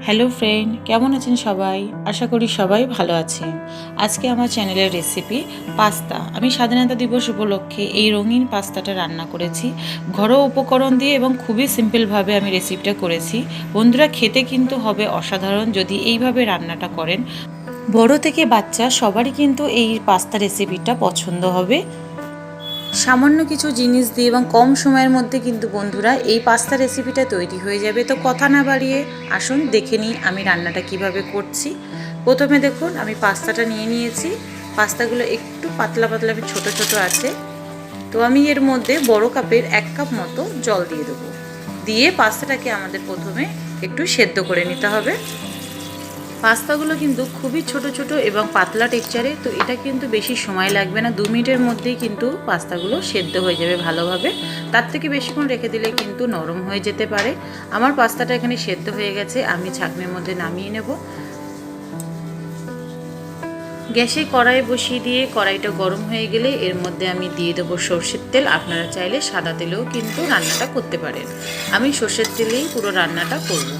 Hello friend, কেমন আছেন সবাই? আশা করি সবাই ভালো আছেন। আজকে আমার চ্যানেলের রেসিপি পাস্তা। আমি স্বাধীনতা দিবস উপলক্ষে এই রঙিন পাস্তাটা রান্না করেছি ঘরোয়া উপকরণ দিয়ে এবং খুবই সিম্পলভাবে আমি রেসিপিটা করেছি। বন্ধুরা, খেতে কিন্তু হবে অসাধারণ যদি এইভাবে রান্নাটা করেন। বড় থেকে বাচ্চা সবারই কিন্তু এই পাস্তা রেসিপিটা পছন্দ হবে। সামান্য কিছু জিনিস দিয়ে এবং কম সময়ের মধ্যে কিন্তু বন্ধুরা এই পাস্তা রেসিপিটা তৈরি হয়ে যাবে। তো কথা না বাড়িয়ে আসুন দেখে নিই আমি রান্নাটা কিভাবে করছি। প্রথমে দেখুন আমি পাস্তাটা নিয়ে নিয়েছি। পাস্তাগুলো একটু পাতলা পাতলা ছোট ছোট আছে। তো আমি এর মধ্যে বড় কাপের 1 কাপ মতো জল দিয়ে দেবো। দিয়ে পাস্তাটাকে আমাদের প্রথমে একটু সেদ্ধ করে নিতে হবে। পাস্তাগুলো কিন্তু খুবই ছোট ছোট এবং পাতলা টেক্সচারে, তো এটা কিন্তু বেশি সময় লাগবে না, 2 মিনিটের মধ্যেই কিন্তু পাস্তাগুলো সেদ্ধ হয়ে যাবে ভালোভাবে। তার থেকে বেশিক্ষণ রেখে দিলে কিন্তু নরম হয়ে যেতে পারে। আমার পাস্তাটা এখানে সেদ্ধ হয়ে গেছে, আমি ছাঁকনির মধ্যে নামিয়ে নেব। গ্যাসে কড়াই বসিয়ে দিয়ে কড়াইটা গরম হয়ে গেলে এর মধ্যে আমি দিয়ে দেবো সর্ষের তেল। আপনারা চাইলে সাদা তেলেও কিন্তু রান্নাটা করতে পারেন। আমি সর্ষের তেলেই পুরো রান্নাটা করব।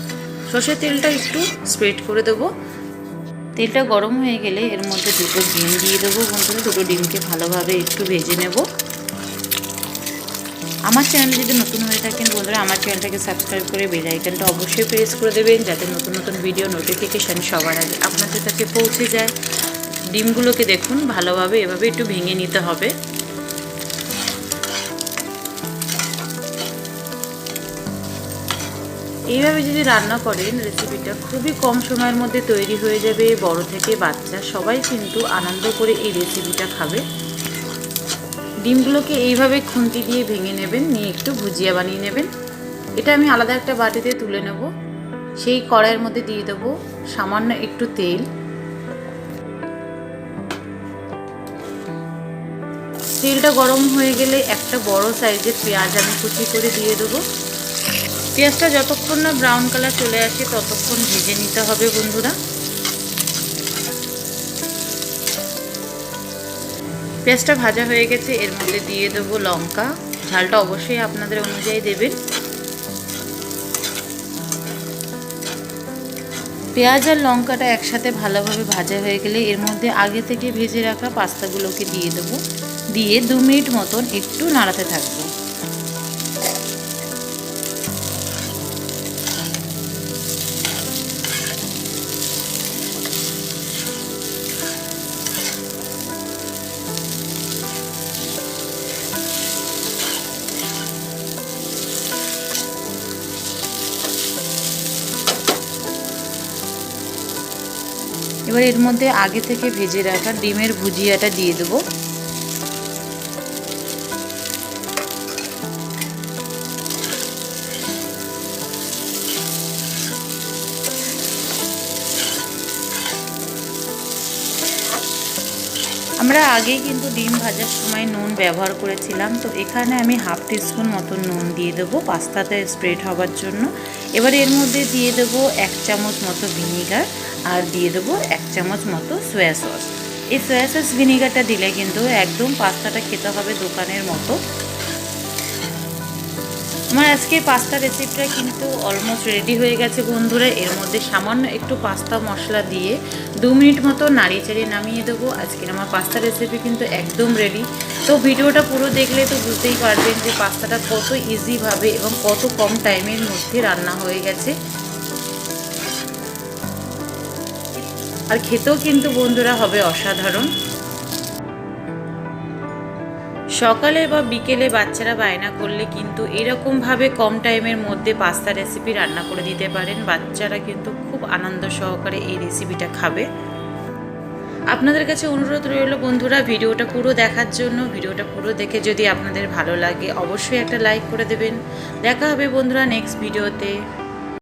সর্ষের তেলটা একটু স্প্রেড করে দেবো। তেলটা গরম হয়ে গেলে এর মধ্যে 2টো ডিম দিয়ে দেবো। বন্ধুরা, 2টো ডিমকে ভালোভাবে একটু ভেজে নেব। আমার চ্যানেলে যদি নতুন হয়ে থাকেন বন্ধুরা, আমার চ্যানেলটাকে সাবস্ক্রাইব করে বেল আইকনটা অবশ্যই প্রেস করে দেবেন, যাতে নতুন নতুন ভিডিও নোটিফিকেশান সবার আগে আপনাদের কাছে পৌঁছে যায়। ডিমগুলোকে দেখুন ভালোভাবে এভাবে একটু ভেঙে নিতে হবে। এইভাবে যদি রান্না করেন রেসিপিটা খুবই কম সময়ের মধ্যে তৈরি হয়ে যাবে। বড় থেকে বাচ্চা সবাই কিন্তু আনন্দ করে এই রেসিপিটা খাবে। ডিমগুলোকে এইভাবে খুন্তি দিয়ে ভেঙে নেবেন, নিয়ে একটু ভুজিয়া বানিয়ে নেবেন। এটা আমি আলাদা একটা বাটিতে তুলে নেব। সেই কড়াইয়ের মধ্যে দিয়ে দেবো সামান্য একটু তেল। তেলটা গরম হয়ে গেলে একটা বড় সাইজের পেঁয়াজ আমি কুচি করে দিয়ে দেবো। পেঁয়াজটা যতক্ষণ না ব্রাউন কালার চলে আসে ততক্ষণ ভেজে নিতে হবে বন্ধুরা। পেঁয়াজটা ভাজা হয়ে গেছে, এর মধ্যে দিয়ে দেবো লঙ্কা। ঝালটা অবশ্যই আপনাদের অনুযায়ী দেবেন। পেঁয়াজ আর লঙ্কাটা একসাথে ভালোভাবে ভাজা হয়ে গেলে এর মধ্যে আগে থেকে ভেজে রাখা পাস্তাগুলোকে দিয়ে দেবো। দিয়ে 2 মিনিট মতন একটু নাড়াতে থাকবো। এবার এর মধ্যে আগে থেকে ভেজে রাখা ডিমের ভুজিয়াটা দিয়ে দেবো। আমরা আগেই কিন্তু ডিম ভাজার সময় নুন ব্যবহার করেছিলাম, তো এখানে আমি হাফ টিস্পুন মতো নুন দিয়ে দেবো পাস্তাতে স্প্রেড হওয়ার জন্য। এবার এর মধ্যে দিয়ে দেবো 1 চামচ মতো ভিনিগার আর দিয়ে দেবো 1 চামচ মতো সয়া সস। এই সয়া সস ভিনিগারটা দিলে কিন্তু একদম পাস্তাটা খেতে হবে দোকানের মতো। আমার আজকে পাস্তা রেসিপিটা কিন্তু অলমোস্ট রেডি হয়ে গেছে বন্ধুরা। এর মধ্যে সামান্য একটু পাস্তা মশলা দিয়ে 2 মিনিট মতো নাড়িয়ে চাড়িয়ে নামিয়ে দেবো। আজকের আমার পাস্তা রেসিপি কিন্তু একদম রেডি। তো ভিডিওটা পুরো দেখলে তো বুঝতেই পারবেন যে পাস্তাটা কত ইজিভাবে এবং কত কম টাইমের মধ্যে রান্না হয়ে গেছে। আর খেতেও কিন্তু বন্ধুরা হবে অসাধারণ। সকালে বা বিকেলে বাচ্চারা বায়না করলে কিন্তু এরকমভাবে কম টাইমের মধ্যে পাস্তা রেসিপি রান্না করে দিতে পারেন। বাচ্চারা কিন্তু খুব আনন্দ সহকারে এই রেসিপিটা খাবে। আপনাদের কাছে অনুরোধ রইল বন্ধুরা ভিডিওটা পুরো দেখার জন্য। ভিডিওটা পুরো দেখে যদি আপনাদের ভালো লাগে অবশ্যই একটা লাইক করে দেবেন। দেখা হবে বন্ধুরা নেক্সট ভিডিওতে।